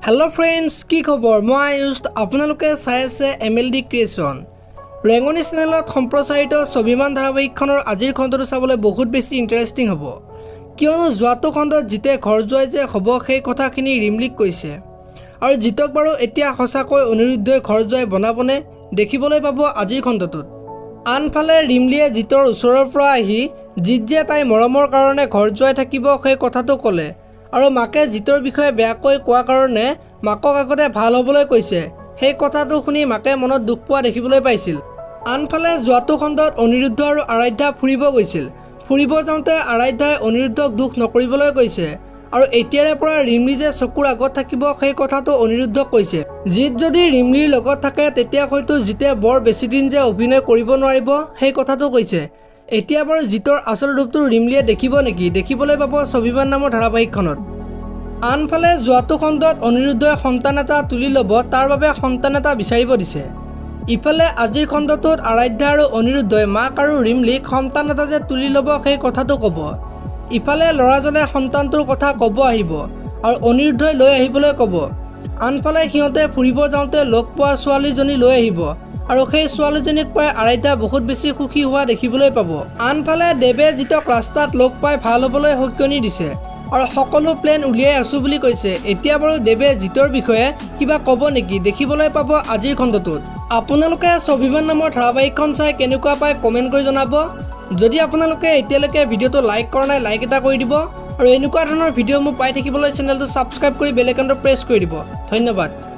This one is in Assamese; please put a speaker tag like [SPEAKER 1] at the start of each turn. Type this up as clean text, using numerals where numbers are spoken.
[SPEAKER 1] हेलो फ्रेंड्स की खबर मैं आयुष आपलोके चाই আছে MLD क्रिएशन रेंगनी चेनेলত सम्प्रचारित स्वाभिमान धाराबाहिकखনৰ আজিৰ খণ্ডটো চাবলৈ বহুত বেছি ইন্টাৰেষ্টিং হ'ব কিয়নো যোৱাটো খণ্ডত জিতে ঘৰ যোৱাই যে হ'ব সেই কথাখিনি ৰিমলিক কৈছে আৰু জিতক বাৰু এতিয়া সঁচাকৈ অনিৰুদ্ধই ঘৰ যোৱাই বনাবনে দেখিবলৈ পাব আজিৰ খণ্ডটোত আনফালে ৰিমলিয়ে জিতৰ ওচৰৰ পৰা আহি জিত যে তাই মৰমৰ কাৰণে ঘৰ যোৱাই থাকিব সেই কথাটো ক'লে আৰু মাকে জিতৰ বিষয়ে বেয়াকৈ কোৱা কাৰণে মাকক আগতে ভাল হ'বলৈ কৈছে সেই কথাটো শুনি মাকে মনত দুখ পোৱা দেখিবলৈ পাইছিল আনফালে যোৱাটো খণ্ডত অনিৰুদ্ধ আৰু আৰাধ্যা ফুৰিব গৈছিল ফুৰিব যাওঁতে আৰাধ্যাই অনিৰুদ্ধক দুখ নকৰিবলৈ কৈছে আৰু এতিয়াৰে পৰা ৰিমলি যে চকুৰ আগত থাকিব সেই কথাটো অনিৰুদ্ধক কৈছে জিত যদি ৰিমলিৰ লগত থাকে তেতিয়া হয়তো জিতে বৰ বেছি দিন যে অভিনয় কৰিব নোৱাৰিব সেই কথাটো কৈছে এতিয়া বাৰু জিতৰ আচল ৰূপটো ৰিমলিয়ে দেখিব নেকি দেখিবলৈ পাব স্বাভিমান নামৰ ধাৰাবাহিকখনত আনফালে যোৱাটো খণ্ডত অনিৰুদ্ধই সন্তান এটা তুলি ল'ব তাৰ বাবে সন্তান এটা বিচাৰিব দিছে ইফালে আজিৰ খণ্ডটোত আৰাধ্যা আৰু অনিৰুদ্ধই মাক আৰু ৰিমলিক সন্তান এটা যে তুলি ল'ব সেই কথাটো ক'ব ইফালে ল'ৰাজনে সন্তানটোৰ কথা ক'ব আহিব আৰু অনিৰুদ্ধই লৈ আহিবলৈ ক'ব আনফালে সিহঁতে ফুৰিব যাওঁতে লগ পোৱা ছোৱালীজনী লৈ আহিব আৰু সেই ছোৱালীজনীক পাই আৰাধ্যা বহুত বেছি সুখী হোৱা দেখিবলৈ পাব আনফালে দেৱে জিতক ৰাস্তাত লগ পাই ভাল হ'বলৈ সক্ষণি দিছে আৰু সকলো প্লেন উলিয়াই আছো বুলি কৈছে এতিয়া বাৰু দেৱে জিতৰ বিষয়ে কিবা ক'ব নেকি দেখিবলৈ পাব আজিৰ খণ্ডটোত আপোনালোকে স্বাভিমান নামৰ ধাৰাবাহিকখন চাই কেনেকুৱা পায় কমেণ্ট কৰি জনাব যদি আপোনালোকে এতিয়ালৈকে ভিডিঅ'টো লাইক কৰা নাই লাইক এটা কৰি দিব আৰু এনেকুৱা ধৰণৰ ভিডিঅ' মোক পাই থাকিবলৈ চেনেলটো ছাবস্ক্ৰাইব কৰি বেল আইকনটো প্ৰেছ কৰি দিব ধন্যবাদ।